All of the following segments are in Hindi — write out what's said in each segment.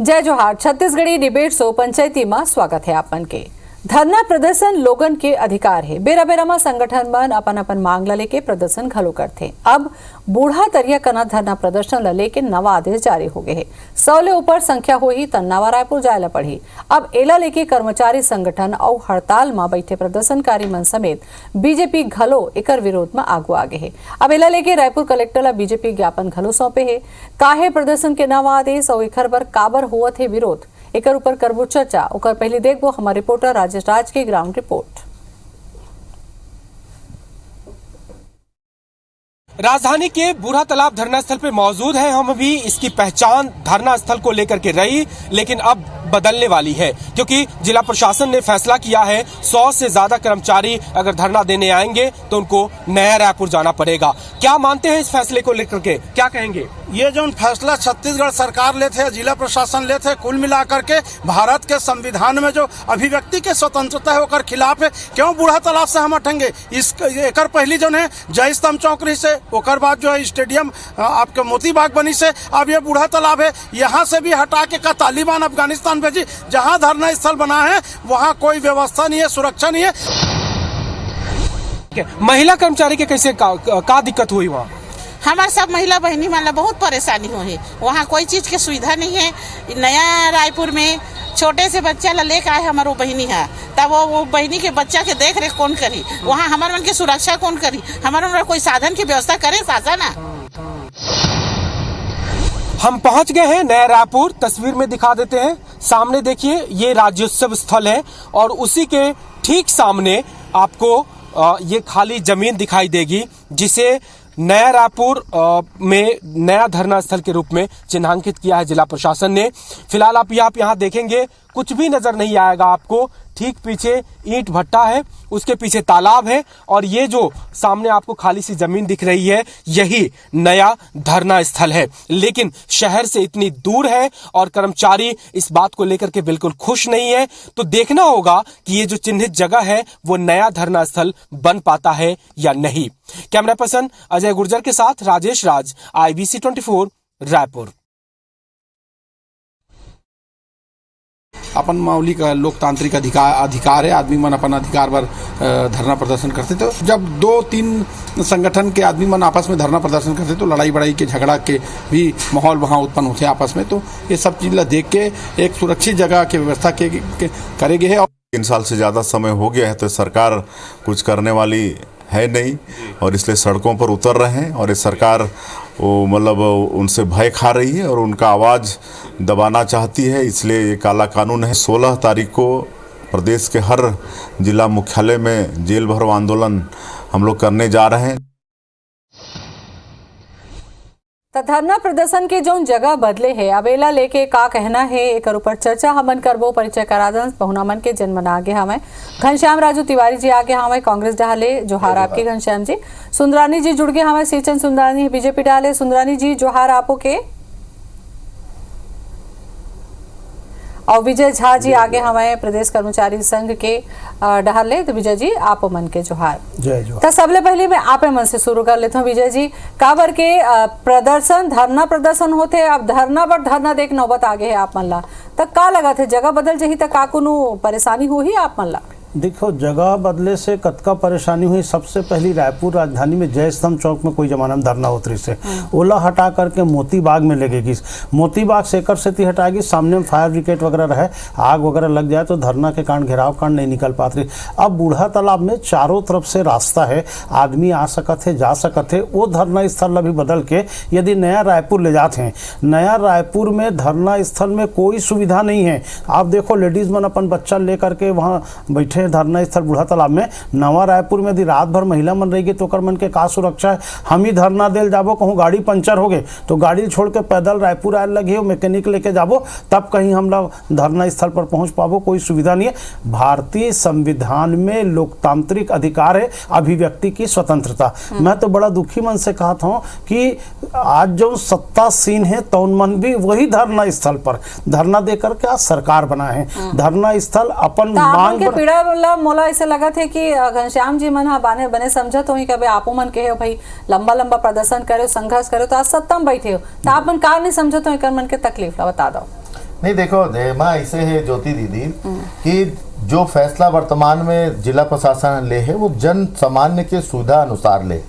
जय जोहार। छत्तीसगढ़ी डिबेट शो पंचायती में स्वागत है आपन के। धरना प्रदर्शन लोगन के अधिकार है। बेरा बेरा में संगठन मन अपन अपन मांग ला लेके प्रदर्शन घलो करथे। अब बूढ़ा तरिया कना धरना प्रदर्शन ला लेके नवा आदेश जारी हो गए है। 100 ले ऊपर संख्या होही त नवा रायपुर जाए ला पड़ी। अब एला लेके कर्मचारी संगठन और हड़ताल में बैठे प्रदर्शनकारी मन समेत बीजेपी घलो एकर विरोध में आगू आगे है। अब एला लेके रायपुर कलेक्टर ला बीजेपी ज्ञापन घलो सौंपे है। काहे प्रदर्शन के नवा आदेश और एकर बर काबर होवत है विरोध, एकर ऊपर करबो चर्चा। ओकर पहले देखबो हमारे रिपोर्टर राजेश राज की ग्राउंड रिपोर्ट। राजधानी के बूढ़ा तालाब धरना स्थल पे मौजूद है हम भी। इसकी पहचान धरना स्थल को लेकर के रही, लेकिन अब बदलने वाली है क्योंकि जिला प्रशासन ने फैसला किया है 100 से ज्यादा कर्मचारी अगर धरना देने आएंगे तो उनको नया रायपुर जाना पड़ेगा। क्या मानते हैं इस फैसले को लेकर के, क्या कहेंगे? ये जो फैसला छत्तीसगढ़ सरकार लेते है, जिला प्रशासन लेते है, कुल मिलाकर के भारत के संविधान में जो अभिव्यक्ति के स्वतंत्रता है ओकर खिलाफ है। क्यों बूढ़ा तालाब से हम हटेंगे? एकर पहली जो है जय स्तंभ चौकरी से, ओकर बाद जो है स्टेडियम आपके मोती बाग बनी से, अब ये बूढ़ा तालाब है, यहाँ से भी हटा के का तालिबान अफगानिस्तान भेजी। जहाँ धरना स्थल बना है वहाँ कोई व्यवस्था नहीं है, सुरक्षा नहीं है। महिला कर्मचारी के कैसे का दिक्कत हुई? वहाँ हमारे सब महिला बहनी मान बहुत परेशानी हो है। वहाँ कोई चीज की सुविधा नहीं है। नया रायपुर में छोटे से बच्चा ला लेकर आए हमारे बहनी है, तब वो बहनी के बच्चा के देख रेख कौन करी? वहाँ हमारे मन की सुरक्षा कौन करी? हमारे मन कोई साधन की व्यवस्था करे शासन ना। हम पहुंच गए हैं नया रायपुर। तस्वीर में दिखा देते हैं। सामने देखिए ये राज्योत्सव स्थल है और उसी के ठीक सामने आपको ये खाली जमीन दिखाई देगी जिसे नया रायपुर में नया धरना स्थल के रूप में चिन्हांकित किया है जिला प्रशासन ने। फिलहाल आप यहाँ देखेंगे कुछ भी नजर नहीं आएगा आपको। ठीक पीछे ईंट भट्टा है, उसके पीछे तालाब है और ये जो सामने आपको खाली सी जमीन दिख रही है यही नया धरना स्थल है। लेकिन शहर से इतनी दूर है और कर्मचारी इस बात को लेकर के बिल्कुल खुश नहीं है। तो देखना होगा कि ये जो चिन्हित जगह है वो नया धरना स्थल बन पाता है या नहीं। कैमरा पर्सन अजय गुर्जर के साथ राजेश राज, IBC 24 रायपुर। अपन मौलिक लोकतांत्रिक अधिकार है, आदमी मन अपन अधिकार पर धरना प्रदर्शन करते। तो जब 2-3 संगठन के आदमी मन आपस में धरना प्रदर्शन करते तो लड़ाई बड़ाई के झगड़ा के भी माहौल वहाँ उत्पन्न होते आपस में। तो ये सब चीज ला देख के एक सुरक्षित जगह की व्यवस्था करेंगे है। 3 साल से ज़्यादा समय हो गया है तो सरकार कुछ करने वाली है नहीं और इसलिए सड़कों पर उतर रहे हैं और ये सरकार वो मतलब उनसे भय खा रही है और उनका आवाज़ दबाना चाहती है। इसलिए ये काला कानून है। 16 तारीख को प्रदेश के हर जिला मुख्यालय में जेल भरो आंदोलन हम लोग करने जा रहे हैं। धरना प्रदर्शन के जो जगह बदले है अबेला लेके का कहना है एक ऊपर चर्चा हमन करबो। परिचय करा दन पहुना मन के जन्म आगे हमें घनश्याम राजू तिवारी जी आगे हमें कांग्रेस डाले जोहार आपके घनश्याम जी। सुंदरानी जी जुड़ गए हमें सीचन सुंदरानी बीजेपी डाले। सुंदरानी जी जोहार आपो के। और विजय झा जी आगे हमें प्रदेश कर्मचारी संघ के डहले। तो विजय जी आप मन के जोहार। जय जोहार। तो सबले पहले मैं आप मन से शुरू कर लेता हूँ विजय जी। काबर के प्रदर्शन धरना प्रदर्शन होते अब धरना पर धरना देख नौबत आगे है आप मन ला, तक का लगा थे जगह बदल जही तक का कोनो परेशानी हुई आप मन ला? देखो जगह बदले से कतका परेशानी हुई। सबसे पहली रायपुर राजधानी में जय स्तंभ चौक में कोई जमाना में धरना होतरी से ओला हटा करके मोती बाग में लगेगी। मोती बाग शेखर सेती हटाएगी, सामने में फायर ब्रिगेड वगैरह रहे, आग वगैरह लग जाए तो धरना के कारण घेराव कारण नहीं निकल पाते। अब बूढ़ा तालाब में चारों तरफ से रास्ता है, आदमी आ सकत है जा सकत है। वो धरना स्थल अभी बदल के यदि नया रायपुर ले जाते हैं, नया रायपुर में धरना स्थल में कोई सुविधा नहीं है। आप देखो लेडीज मन अपन बच्चा लेकर के वहाँ बैठे धरना स्थल बूढ़ा तालाब में। नवा रायपुर में यदि रात भर महिला मन रहेगी तो कर मन के का सुरक्षा है? हम ही धरना देल जाबो, कहूँ गाड़ी पंचर हो गए तो गाड़ी छोड़ के पैदल रायपुर आए लगे मैकेनिक लेके जाबो तब कहीं हम लोग धरना स्थल पर पहुंच पाबो। कोई सुविधा नहीं है। भारतीय संविधान में लोकतांत्रिक अधिकार है अभिव्यक्ति की स्वतंत्रता। मैं तो बड़ा दुखी मन से कहा था कि आज जो सत्ता सीन है तो मन भी वही धरना स्थल पर धरना देकर के आज सरकार बना है। धरना स्थल अपन मांग मोला ऐसे लगा थे कि घनश्याम जी मन बाने बने समझत हो कि आपो मन के भाई लंबा लंबा प्रदर्शन करे संघर्ष करे तो आज सत्ता में बैठे हो तो आप मन का नहीं समझत हो मन के तकलीफ ला बता दो। नहीं देखो माँ ऐसे है ज्योति दीदी कि जो फैसला वर्तमान में जिला प्रशासन ले है वो जन सामान्य के सुविधा अनुसार ले।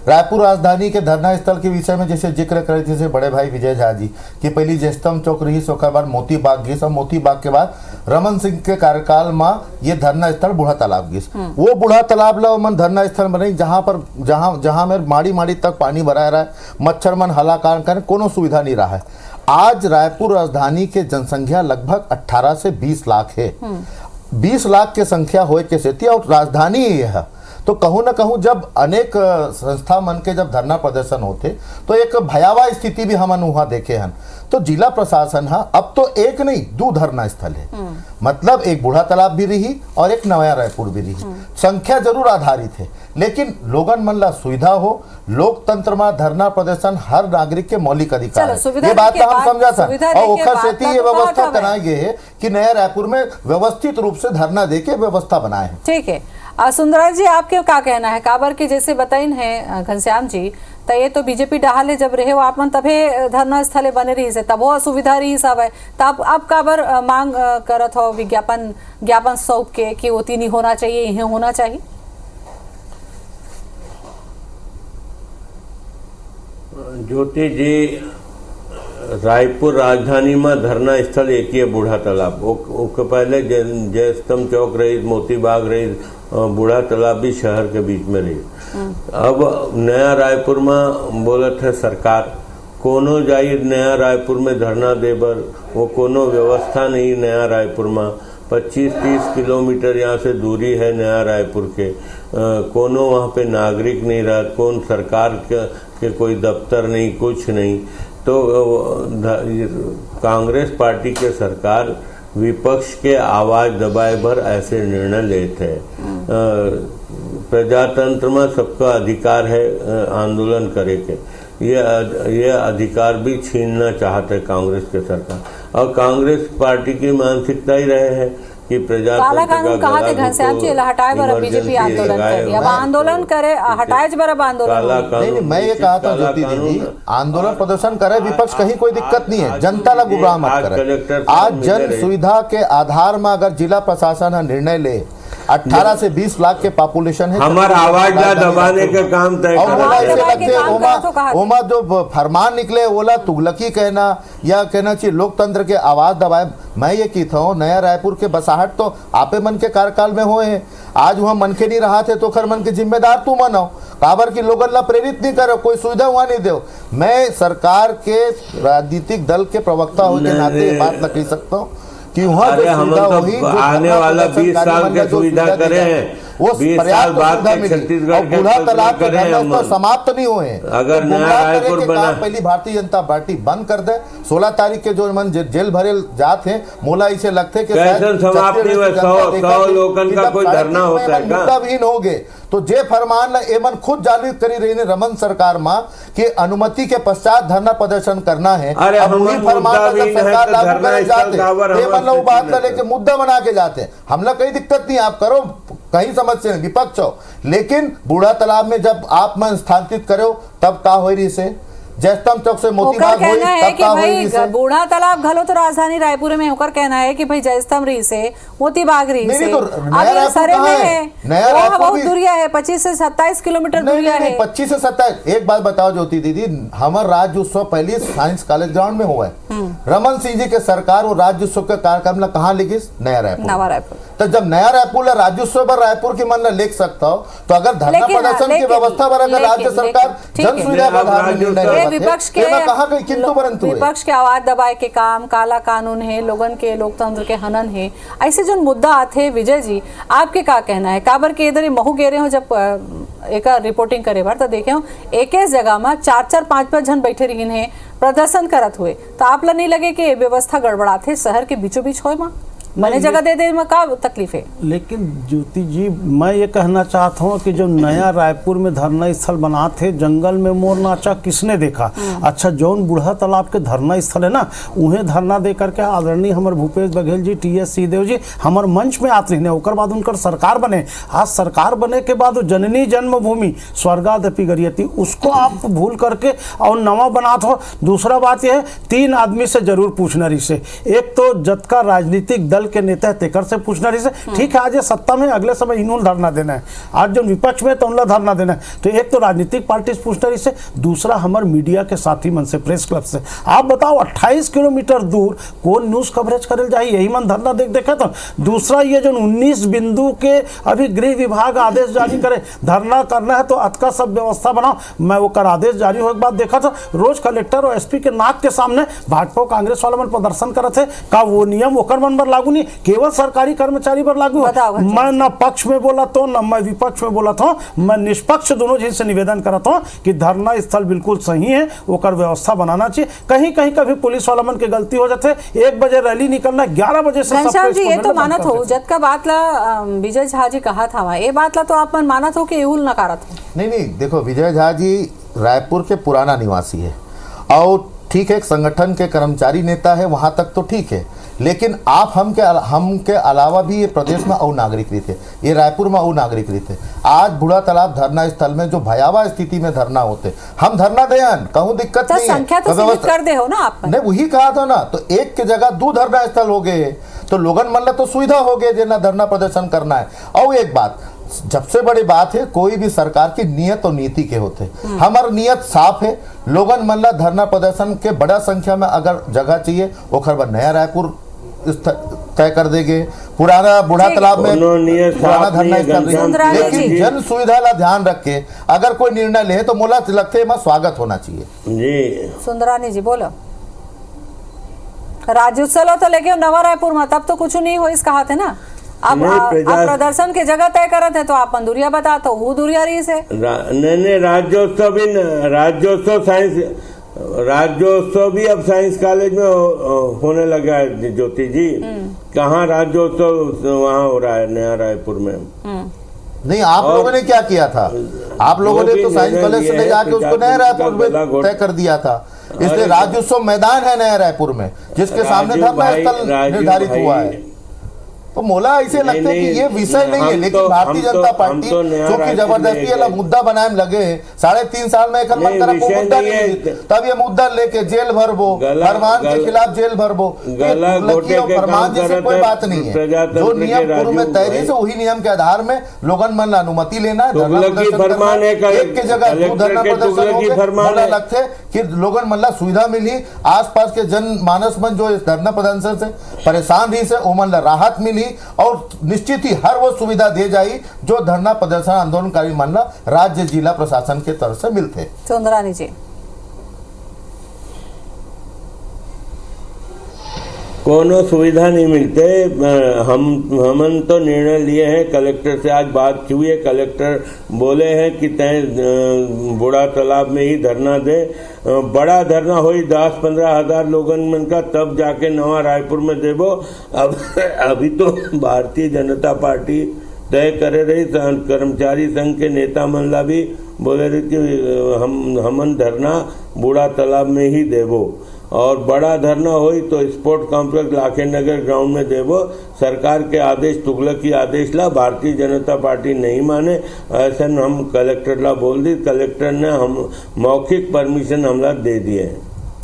रायपुर राजधानी के धरना स्थल के विषय में जैसे जिक्र करे जैसे बड़े भाई विजय झा जी कि पहली ज्येष्ठम चौक रही, उसके बाद मोती बाग गई, सब मोती बाग के बाद रमन सिंह के कार्यकाल में ये धरना स्थल बूढ़ा तालाब गई। वो बूढ़ा तालाब ला मन धरना स्थल बने जहाँ में माड़ी माड़ी तक पानी भरा रहा है, मच्छर मन हलाकान करे, कोनो सुविधा नहीं रहा है। आज रायपुर राजधानी के जनसंख्या लगभग 18 से 20 लाख है। 20 लाख के संख्या होए के सेती और राजधानी ही है, तो कहूँ न कहूँ जब अनेक संस्था मन के जब धरना प्रदर्शन होते तो एक भयावह स्थिति भी हमन वहाँ देखे हैं। तो जिला प्रशासन है अब तो एक नहीं 2 धरना स्थल है, मतलब एक बूढ़ा तालाब भी रही और एक नया रायपुर भी रही। संख्या जरूर आधारित है लेकिन लोगन मन ला सुविधा हो। लोकतंत्र में धरना प्रदर्शन हर नागरिक के मौलिक अधिकार है, ये बात हम समझा था। और ओखर सेती ये व्यवस्था बनाई गई है कि नया रायपुर में व्यवस्थित रूप से धरना दे के व्यवस्था बनाए हैं। ठीक है सुंदरा जी, आपके क्या कहना है? काबर के जैसे बताइन है घनश्याम जी, तो ये तो बीजेपी डहाले जब रहे हो आप मन तभे धरना स्थले बने रही से तब वो असुविधा रही सब है, तब आप काबर मांग करत हो ज्ञापन सौंप के कि वो नहीं होना चाहिए, यही होना चाहिए? ज्योति जी, रायपुर राजधानी में धरना स्थल एक ही है बूढ़ा तालाब। ओके पहले जयस्तंभ चौक रही, मोती बाग रही, बूढ़ा तालाब भी शहर के बीच में रही। अब नया रायपुर में बोलत है सरकार कोनो जाई नया रायपुर में धरना देबर, वो कोनो व्यवस्था नहीं नया रायपुर में। 25-30 किलोमीटर यहाँ से दूरी है नया रायपुर के, कोनो वहाँ पे नागरिक नहीं रहा, कौन सरकार के कोई दफ्तर नहीं, कुछ नहीं। तो कांग्रेस पार्टी के सरकार विपक्ष के आवाज दबाए भर ऐसे निर्णय लेते हैं। प्रजातंत्र में सबका अधिकार है आंदोलन करे के, ये अधिकार भी छीनना चाहते कांग्रेस के सरकार। और कांग्रेस पार्टी की मानसिकता ही रहे है कि काला कानून कहा थे घनश्याम जी हटाए बर बीजेपी आंदोलन करे, अब आंदोलन करे हटाए बर अब आंदोलन नहीं, मैं ये कहा था ज्योति दीदी आंदोलन प्रदर्शन करे विपक्ष कहीं कोई दिक्कत नहीं है, जनता ला गुमराह मत करे। आज जन सुविधा के आधार में अगर जिला प्रशासन निर्णय ले 18 से 20 लाख के पॉपुलेशन है, हमारा आवाज दबाने का काम तय ओमा जो फरमान निकले ओला तुगलकी कहना या कहना चाहिए लोकतंत्र के आवाज दबाए। मैं ये की था नया रायपुर के बसाहट तो आपे मन के कार्यकाल में हुए हैं, आज वहाँ मन के नहीं रहा थे तो खर मन के जिम्मेदार तू मनो, काबर की लोगन ला प्रेरित नहीं करो, कोई सुविधा वहाँ नहीं दो। मैं सरकार के राजनीतिक दल के प्रवक्ता होने के नाते ये बात न कह सकता हूँ कि वहाँ हम तो आने वाला 20 साल के सुविधा करे हैं, वो 20 साल बाद छत्तीसगढ़ के बूढ़ा तालाब के धरना समाप्त नहीं हुए। अगर नया रायपुर बना पहली भारतीय जनता पार्टी बंद कर दे, 16 तारीख के जो मन जेल भरे जाते हैं मोला इसे लगते कि समाप्त नहीं हुए, 100 लोगन का कोई धरना होता है मुद्दाविहीन हो गए। तो जे फरमान एमन खुद जारी करी रही ने रमन सरकार मां कि अनुमति के पश्चात धरना प्रदर्शन करना है। अरे वही फरमान सरकार लागू करे जाते मतलब बात कर लेके मुद्दा बना के जाते हैं, हमला कोई दिक्कत नहीं, आप करो कहीं समस्या नहीं, विपक्ष हो, लेकिन बूढ़ा तालाब में जब आप मन स्थानांतरित करो तब का हो रही से जयस्तंभ चौक से मोती बाग हुई तब का हुई से बूढ़ा तालाब घलो तो राजधानी रायपुर में होकर कहना है कि भाई जयस्तंभ रही से मोती बाग रही से तो अब सरे में है, वो बहुत दूरिया है, 25 से 27 किलोमीटर दूरिया है। 25 से 27। एक बात बताओ ज्योति दीदी, हमारे राज्य उत्सव पहले साइंस कॉलेज ग्राउंड में हुआ है, रमन सिंह जी के सरकार वो राज्य उत्सव के कार्यक्रम में कहाँ लिखी? नया रायपुर। तो जब नया रायपुर राज्योत्सव पर रायपुर की मन लिख सकता हो तो अगर धरना प्रदर्शन की व्यवस्था पर अगर राज्य सरकार जन सुविधा विपक्ष के आवाज दबाए के काम काला कानून है, लोगन के लोकतंत्र के हनन है, ऐसे जो मुद्दा आते विजय जी आपके क्या कहना है? काबर के इधर महू गेरे हो जब एक रिपोर्टिंग करे बार तो देखे हो एक जगह में 4-4, 5-5 जन बैठे रही है प्रदर्शन करत हुए, तो आप ला नहीं लगे कि व्यवस्था गड़बड़ाते शहर के बीचों बीच हो? बने जगह दे दे में का तकलीफ है। लेकिन ज्योति जी, मैं ये कहना चाहता हूँ कि जो नया रायपुर में धरना स्थल बना थे, जंगल में मोर नाचा किसने देखा? अच्छा, जौन बूढ़ा तालाब के धरना स्थल है ना, उन्हें धरना दे करके आदरणीय हमारे भूपेश बघेल जी, टी.एस. सिंहदेव जी हमारे मंच में आते रहे, ओकर बाद उनकर सरकार बने। आज सरकार बने के बाद जननी जन्मभूमि स्वर्गादपि गरियति, उसको आप भूल करके और नवा बना दो। दूसरा बात यह है, 3 आदमी से जरूर पूछना रही से। एक तो जतका राजनीतिक दल के नेता है तेकर से पूछना रही से, ठीक है आज ये सत्ता में, अगले समय इन्होंने धरना देना है, आज जो विपक्ष में तो उनला धरना देना है। तो एक तो राजनीतिक पार्टी से पूछना रही से, दूसरा हमारे मीडिया के साथी मन से, प्रेस क्लब से। आप बताओ 28 किलोमीटर दूर कौन न्यूज कवरेज करे जाए, यही मन धरना देखा था। दूसरा ये जो 19 बिंदु के अभी गृह विभाग आदेश जारी करे, धरना करना है तो अतका सब व्यवस्था बनाओ। मैं वो कर आदेश जारी होने के बाद देखा था, रोज कलेक्टर और एसपी के नाक के सामने भाजपा कांग्रेस वाला मन प्रदर्शन करे थे। का वो नियम ओकर मन पर लागू नहीं, केवल सरकारी कर्मचारी पर लागू है। मैं न पक्ष में बोला तो न मैं विपक्ष में बोला था, मैं निष्पक्ष दोनों चीज से निवेदन करता हूँ कि धरना स्थल बिल्कुल सही है, ओकर व्यवस्था बनाना चाहिए। कहीं कहीं कभी पुलिस वाला मन की गलती हो जाते, 1 बजे रैली निकलना, 11 बजे से घनश्याम जी ये तो मानत हो, जब का बात ला विजय झा जी कहा था वहाँ, ये बात ला तो आप मन मानत हो कि यूल नकारत हो? नहीं, देखो विजय झा जी रायपुर के पुराना निवासी है और ठीक है, एक संगठन के कर्मचारी नेता है, वहां तक तो ठीक है। लेकिन आप हम के अलावा भी ये प्रदेश में और नागरिक भी थे, ये रायपुर में और नागरिक भी थे। आज बूढ़ा तालाब धरना स्थल में जो भयावह स्थिति में धरना होते, हम धरना दें, कहूँ दिक्कत नहीं है, संख्या तो सीमित कर दे हो ना आप। नहीं, वही कहा था ना, तो एक की जगह 2 धरना स्थल हो गए, तो लोगन मन तो सुविधा हो गई जेना धरना प्रदर्शन करना है। और एक बात, सबसे बड़ी बात है, कोई भी सरकार की नियत और नीति के होते, हमारी नियत साफ है। लोगन मन धरना प्रदर्शन के बड़ा संख्या में अगर जगह चाहिए, ओखर पर नया रायपुर तय कर देंगे, पुराना बूढ़ा तालाब में पुराना धरना स्थल, लेकिन जन सुविधा ला ध्यान रख के अगर कोई निर्णय ले तो मोला लगते है स्वागत होना चाहिए। जी सुंदरानी जी बोलो। राज्योत्सव तो लेके नवा रायपुर में तब तो कुछ नहीं हो, इस कहा थे ना। आप प्रदर्शन के जगह तय करते हैं तो आप दूरिया बताते हो, वो दूरिया रही से नहीं, राज्योत्सव भी अब साइंस कॉलेज में होने लगा है ज्योति जी। कहाँ राज्योत्सव वहाँ हो रहा है नया रायपुर में। नहीं, आप लोगों ने क्या किया था? आप लोगों ने तो साइंस कॉलेज से ले जाके उसको नया रायपुर में तय कर दिया था। इसलिए राज्योत्सव मैदान है नया रायपुर में, जिसके सामने धरना स्थल निर्धारित हुआ है। तो मोला ऐसे लगता है कि ये विषय नहीं है, लेकिन भारतीय जनता पार्टी चूंकि जबरदस्ती वाला मुद्दा बनाए में लगे, 3.5 साल में एक मुद्दा नहीं, तब ये मुद्दा लेके जेल भरबो, फरमान के खिलाफ जेल भरबो, फरमान जैसे कोई बात नहीं है। जो नियम पूर्व में तय रही, वही नियम के आधार में लोगन मन अनुमति लेना है, एक के जगह 2 धरना प्रदर्शन लगते कि लोगन मन सुविधा मिली, आसपास के जनमानस मन जो इस धरना प्रदर्शन से परेशान रही से ओमन राहत मिली, और निश्चित ही हर वो सुविधा दे जाई जो धरना प्रदर्शन आंदोलनकारी मन राज्य जिला प्रशासन के तरफ से मिलते। सुंदरानी जी कोनो सुविधा नहीं मिलते। हमन तो निर्णय लिए हैं, कलेक्टर से आज बात हुई है, कलेक्टर बोले हैं कि तय बूढ़ा तालाब में ही धरना दे, बड़ा धरना हो 10-15 हजार लोगन मन का, तब जाके नवा रायपुर में देवो। अब अभी तो भारतीय जनता पार्टी तय करे रही, कर्मचारी संघ के नेता मन ला भी बोले रही कि हमन धरना बूढ़ा तालाब में ही देवो, और बड़ा धरना होई तो स्पोर्ट कॉम्प्लेक्स लाखे नगर ग्राउंड में देवो। सरकार के आदेश तुगलकी आदेश ला भारतीय जनता पार्टी नहीं माने, ऐसा हम कलेक्टर ला बोल दी, कलेक्टर ने हम मौखिक परमिशन हमला दे दिए।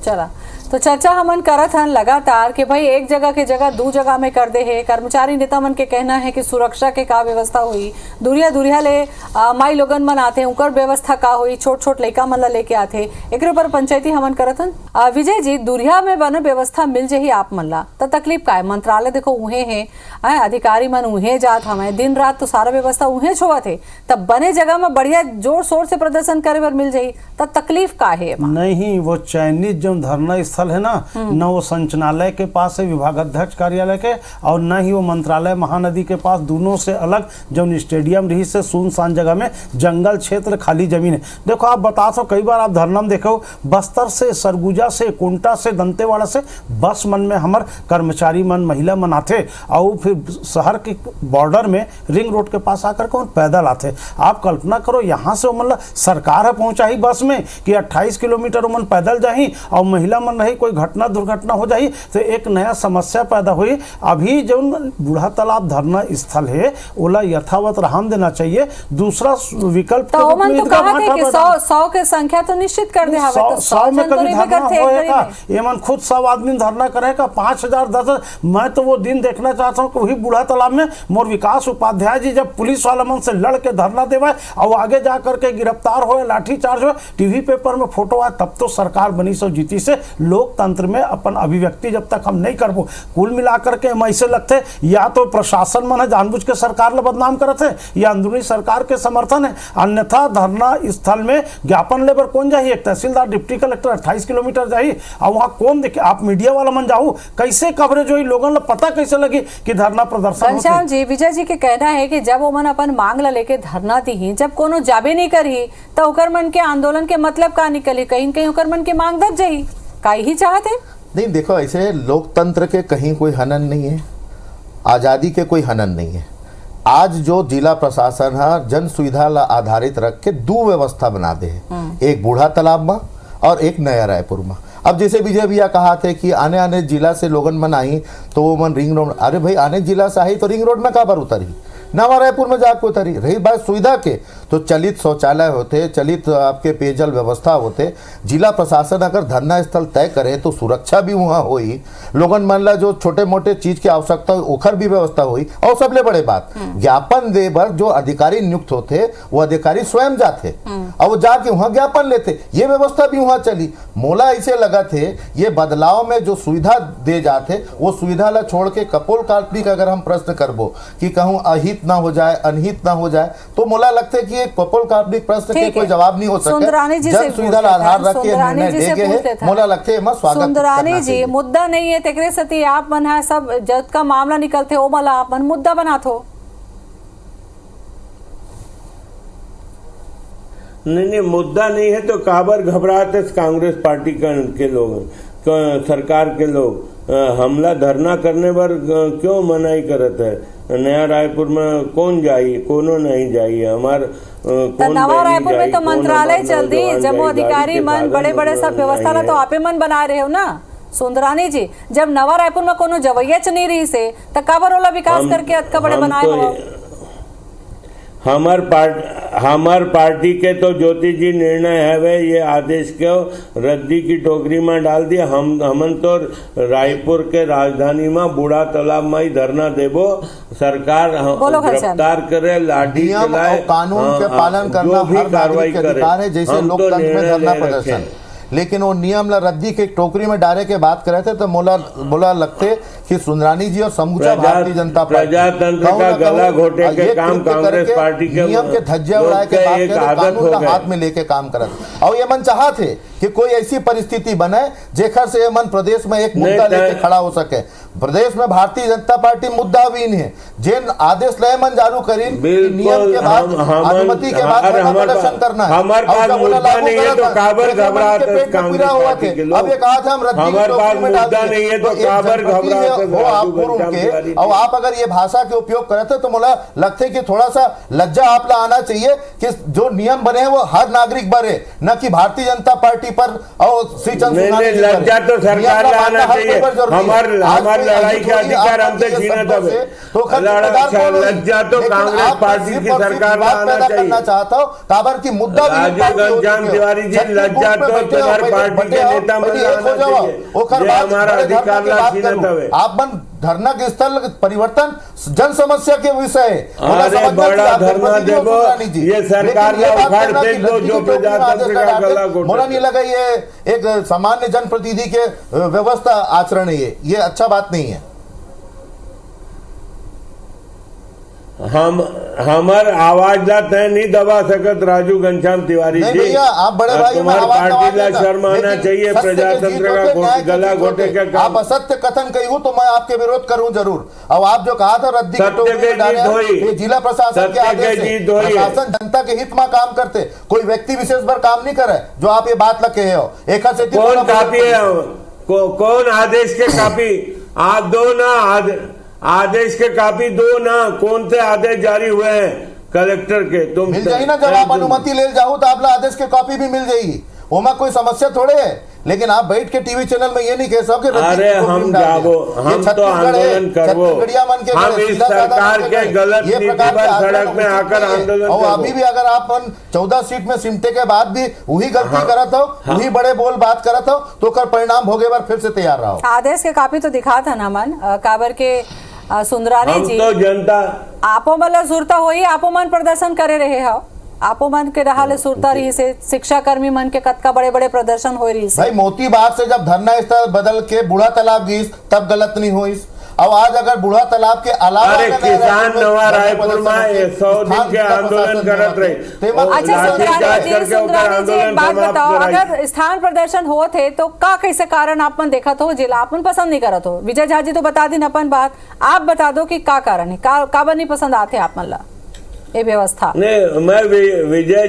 चला तो चर्चा हमन करत हन लगातार कि भाई एक जगह के जगह 2 जगह में कर दे है। कर्मचारी नेता मन के कहना है कि सुरक्षा के का व्यवस्था हुई, दूरिया ले माई लोगन मन आते, उनकर व्यवस्था का हुई, छोट लड़का मन ला लेके आते, एक पर पंचायती हमन करत हन। विजय जी, दूरिया में बने व्यवस्था मिल जाही आप मन ला तो तकलीफ का है? मंत्रालय देखो उहे है, अधिकारी मन उहे जात हमें, दिन रात तो सारा व्यवस्था उहे छोड़त है, तब बने जगह में बढ़िया जोर शोर से प्रदर्शन करे बर मिल जाही तो तकलीफ का है? नहीं, वो चाइनीज जो धरना स्थल है ना, न वो संचालय के पास है, विभागाध्यक्ष कार्यालय के, और न ही वो मंत्रालय महानदी के पास, दोनों से अलग जो स्टेडियम रही से सुनसान जगह में जंगल क्षेत्र खाली जमीन है। देखो आप बता सो, कई बार आप धरना में देखो, बस्तर से, सरगुजा से, कुंटा से, दंतेवाड़ा से बस मन में हमार कर्मचारी मन, महिला मन आते, और फिर शहर के बॉर्डर में रिंग रोड के पास आकर के पैदल आते। आप कल्पना करो, यहाँ से मतलब सरकार है पहुंचाई बस में कि 28 किलोमीटर मन पैदल जाही और महिला मन रही, कोई घटना दुर्घटना हो जाही तो एक नया समस्या पैदा हुई। अभी जो बूढ़ा तालाब धरना स्थल है ओला यथावत रहने देना चाहिए। दूसरा विकल्प तो ओमन तो कहा थे कि 100 के संख्या तो निश्चित कर दे हवे, तो 100 में कभी धरना होएगा, ये मन खुद 100 आदमी धरना करेगा, 5000 10,000। मैं तो वो दिन देखना चाहता हूँ कि वही बूढ़ा तालाब में मोर विकास उपाध्याय जी जब पुलिस वाला मन से लड़ के धरना देवा और आगे जा करके गिरफ्तार हो, लाठीचार्ज हो, टीवी पेपर में फोटो आए, तब तो सरकार बनी सो जीती से। लोकतंत्र में अपन अभिव्यक्ति जब तक हम नहीं करबो, कुल मिलाकर के हम ऐसे लगते या तो प्रशासन मन है जानबूझ के सरकार ला बदनाम करते हैं या अंदरूनी सरकार के समर्थन है। अन्यथा धरना स्थल में ज्ञापन लेबर कौन जाही, एक तहसीलदार डिप्टी कलेक्टर 28 किलोमीटर जाही, और वहां कौन देखे। आप मीडिया वाला मन जाओ, कैसे कवरेज हुई, लोगों को पता कैसे लगी कि धरना प्रदर्शन घनश्याम जी, विजय जी के कहना है कि जब वो मन अपन मांग ला लेके धरना दी, जब कोनो जाबे नहीं करी तो ओकर मन के आंदोलन के मतलब का निकली, कहीं न कहीं ओकर मन के मांग दब जाई, काई ही चाहते नहीं। देखो, ऐसे लोकतंत्र के कहीं कोई हनन नहीं है, आज़ादी के कोई हनन नहीं है। आज जो जिला प्रशासन है जन सुविधा आधारित रख के दो व्यवस्था बना दे है, एक बूढ़ा तालाब में और एक नया रायपुर में। अब जैसे विजय भैया कहा थे कि आने आने जिला से लोगन मन आई तो वो मन रिंग रोड, अरे भाई आने जिला से आई तो रिंग रोड में काबर उतरी, नवा रायपुर में जाकर उतरी। रही बात सुविधा के, तो चलित शौचालय होते, चलित आपके पेयजल व्यवस्था होते। जिला प्रशासन अगर धरना स्थल तय करे तो सुरक्षा भी वहाँ हुई, लोगन मन ला जो छोटे मोटे चीज की आवश्यकता हुई ओखर भी व्यवस्था हुई। और सबले बड़े बात, ज्ञापन दे बर जो अधिकारी नियुक्त होते वो अधिकारी स्वयं जाते और वो जाके वहाँ ज्ञापन लेते, ये व्यवस्था भी वहाँ चली। मोला ऐसे लगा थे ये बदलाव में जो सुविधा दे जाते वो सुविधा ला छोड़ के कपोल काल्पनिक अगर हम प्रश्न करबो कि कहूँ अहित ना हो जाए, अनहित ना हो जाए, तो मोला लगता है कि एक कपोल काल्पनिक प्रश्न के कोई जवाब नहीं हो सके। जन सुविधा आधार रख के निर्णय देके है, मोला लगता है स्वागत सुंदरानी जी, मुद्दा नहीं है तेकरे सती आप मन है सब जब का मामला निकलते ओ मला आप मन मुद्दा बनाथो। नहीं, मुद्दा नहीं है तो काबर घबराते कांग्रेस पार्टी के लोग, सरकार के लोग हमला धरना करने पर क्यों मनाही करते है। नया रायपुर में कौन जाई, कोनो नहीं जाइए हमार नवा रायपुर में तो मंत्रालय चल दी, जम्मू अधिकारी मन बड़े बड़े सब व्यवस्था ला तो आपे मन बना रहे हो ना सुंदरानी जी। जब नवा रायपुर में कोनो जवैया च नहीं रही से तो काबर वाला विकास करके अतका बड़े बनाए हो। हमार पार्टी के तो ज्योति जी निर्णय है वे ये आदेश को रद्दी की टोकरी में डाल दिया। हमन तो रायपुर के राजधानी में बूढ़ा तालाब में ही धरना देबो, सरकार गिरफ्तार करे, लाठी चलाए, कानून के पालन करना भी कार्रवाई करे, जैसे लोकतंत्र में धरना प्रदर्शन। लेकिन वो नियम ला रद्दी के टोकरी में डाले के बात करे थे तो मोला लगते कि सुंदरानी जी और समूचा भारतीय जनता पार्टी प्रजातंत्र का गला घोटे के काम कांग्रेस पार्टी के नियम के धज्जिया उड़ाए के बात करे, कानून का हाथ में लेके काम करत। और ये मन चाहा थे कि कोई ऐसी परिस्थिति बने जेखर से ये मन प्रदेश में एक मुद्दा लेके खड़ा हो सके। प्रदेश में भारतीय जनता पार्टी मुद्दावीन है, जिन आदेश लय मन जारू करी नियम के बाद अनुमति के बाद प्रदर्शन करना है। हमारे पास मुद्दा नहीं है तो काबर घबराते पूरा हुआ थे। अब ये कहा था हम रद्दी हमारे पास मुद्दा नहीं है तो काबर घबराते हो आप पूर्व के। और आप अगर ये भाषा के उपयोग करते तो मुझे लगते कि थोड़ा सा लज्जा आप ला आना चाहिए कि जो नियम बने हैं वो हर नागरिक बने, न कि भारतीय जनता पार्टी पर और श्री चंद्र लज्जा तो सरकार ला आना चाहिए। हमारे लड़ाई के अधिकार हमसे छीनत है तो लज्जा तो कांग्रेस पार्टी की सरकार ला आना चाहिए। चाहता हूँ काबर की मुद्दा घनश्याम तिवारी जी, लज्जा तो तुम्हारी पार्टी के नेता मन आना चाहिए, हमारा अधिकार ला छीनत है। आप मन धरना के स्थल परिवर्तन जन समस्या के विषय है। अरे बड़ा धरना देवो, ये सरकार ने उखाड़ फेंक दो जो प्रजातंत्र का गला घोटा। मोला नहीं लगा ये एक सामान्य जनप्रतिनिधि के व्यवस्था आचरण है, ये अच्छा बात नहीं है। हमर आवाज ला तय नहीं दबा सकत राजू घनश्याम तिवारी नहीं जी। भैया, आप बड़े भाई तुम्हारी में आवाज पार्टी ला दबा शर्म आना लेकिन चाहिए। सत्य के प्रजातंत्र जीत होते, का न्याय के गला जीत घोटे होते। का काम। आप असत्य कथन कही हो तो मैं आपके विरोध करूं जरूर। अब आप जो कहा था रद्दी के सत्य टोकरी के में डाले जीत हैं, होई। ये जिला प्रशासन के सत्य के आदेश है। जीत होई। प्रशासन जनता के हित में काम करते, कोई व्यक्ति विशेष पर काम नहीं करे। जो आप ये बात लगे हो एक कौन कापी है? कौन आदेश के कापी? आप दो ना आदेश के कापी दो ना। कौन से आदेश जारी हुए हैं कलेक्टर के? तुम मिल जाएगी ना, जब आप अनुमति ले जाओ तो आप आदेश की कॉपी भी मिल जाएगी, वहाँ कोई समस्या थोड़े है। लेकिन आप बैठ के टीवी चैनल में ये नहीं कह सकते। अरे हम जाबो, हम तो आंदोलन करबो। हम इस सरकार के गलत नीति पर सड़क में आकर आंदोलन और अभी भी अगर आप 14 सीट में सिमटे के बाद भी वही गलती करत हो, वही बड़े बोल बात करत हो, तो कर परिणाम भोगे बार फिर से तैयार रहो। आदेश के कापी तो दिखा था ना मन काबर के सुंदरानी हम जी तो जनता आपो मतलब सुरता होई, आपो मन प्रदर्शन करे रहे हो, आपो मन के रहा ले सुरता रही से शिक्षा कर्मी मन के कतका बड़े बड़े प्रदर्शन हो रही से। भाई मोती बाग से जब धरना स्थल बदल के बूढ़ा तालाब गई तब गलत नहीं हुई। अब आज अगर बूढ़ा तालाब के अलावा अरे किसान नवा रायपुर में 100 दिन के आंदोलन करत रहे। अच्छा सुंदरानी जी एक बात बताओ, अगर स्थान प्रदर्शन हो थे तो का कैसे कारण आपन देखा तो जिला आपन पसंद नहीं करत हो? विजय झा जी तो बता दिन अपन बात, आप बता दो कि का कारण है, का नहीं पसंद आते आप मन ला ये व्यवस्था? नहीं, मैं विजय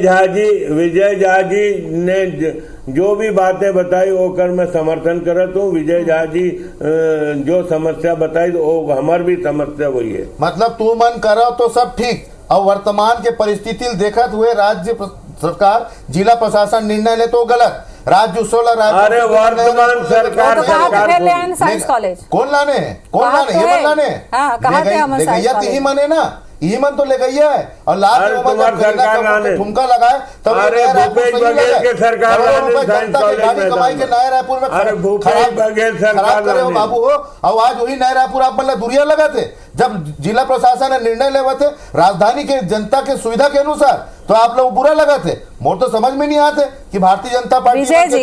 झा जी ने जो भी बातें बताई वो कर मैं समर्थन करत हूँ। विजय झा जी जो समस्या बताई वो हमार भी समस्या वही है। मतलब तू मन करो तो सब ठीक, और वर्तमान के परिस्थिति देखत हुए राज्य सरकार जिला प्रशासन निर्णय ले तो गलत। राज्य उत्सव अरे वर्तमान सरकार साइंस कॉलेज कौन लाने ये लाने ही मने ना, यही मन तो ले गई है। और ठुमका लगाए तब भूपेश बघेल के सरकार कमाई के नया रायपुर में खराब करे हो बाबू हो। और आज वही नया रायपुर आप मतलब दूरिया लगा थे जब जिला प्रशासन ने निर्णय लेवा थे राजधानी के जनता के सुविधा के अनुसार, तो आप लोग बुरा लगा थे। मोर तो समझ में नहीं आते कि भारतीय जनता पार्टी विजय जी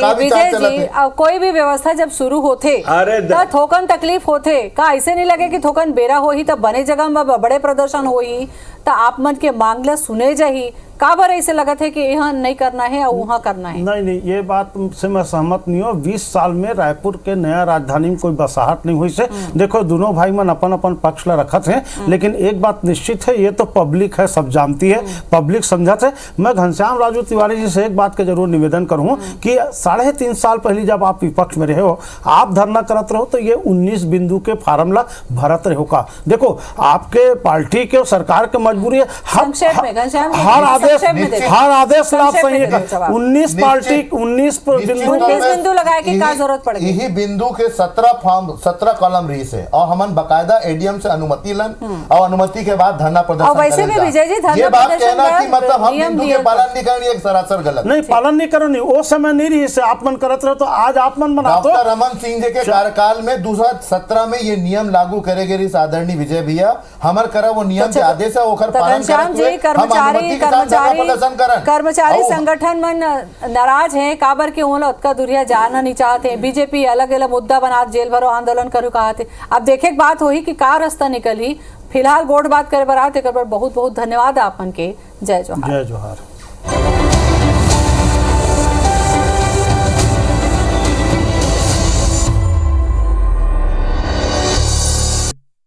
कोई भी व्यवस्था जब शुरू होते तो थोकन तकलीफ होते का? ऐसे नहीं लगे कि थोकन बेरा हो ही तब बने जगह में बड़े प्रदर्शन हो ही तो आप मन के मांगला सुने जाही का बार ऐसे लगा थे कि यहाँ नहीं करना है और वहाँ करना है? नहीं ये बात से मैं सहमत नहीं हूँ। 20 साल में रायपुर के नया राजधानी में कोई बसाहट नहीं हुई से। देखो दोनों भाई मन अपन अपन पक्ष ला रखत है, लेकिन एक बात निश्चित है, ये तो पब्लिक है, सब जानती है, पब्लिक समझत है। मैं घनश्याम राजू तिवारी जी से एक बात के जरूर निवेदन करूँ कि 3.5 साल पहले जब आप विपक्ष में रहे हो, आप धरना करत रहो तो ये 19 बिंदु के फार्म ला भरत रहो का? देखो आपके पार्टी के सरकार के मजबूरी है, हर आदेश लाभ सही है। 19 पार्टी 19 बिंदु लगाए की क्या जरूरत पड़ेगी? यही बिंदु के 17 कॉलम रही से और हमन बकायदा एडीएम से अनुमति लन और अनुमति के बाद धरना प्रदर्शन। और वैसे भी विजय जी धरना ये बात कहना कि मतलब हम बिंदु के पालन नहीं करनी एक सरासर गलत। नहीं पालन नहीं करनी, वो समय नहीं रही से आप मन करत रहे तो आज आप मन बना दो। डॉक्टर रमन सिंह जी के कार्यकाल में 2017 में ये नियम लागू करेगे रही आदरणीय विजय भैया, हमार करा वो नियम के आदेश है ओकर पालन कर्मचारी संगठन मन नाराज है काबर के उन उतना दुरिया जाना नहीं चाहते। बीजेपी अलग अलग मुद्दा बना जेल भरो आंदोलन करू कहते। अब देखे बात होई कि का रास्ता निकली। फिलहाल गोड़ बात करे बर बहुत बहुत धन्यवाद आपन के। जय जोहार। जय जोहार।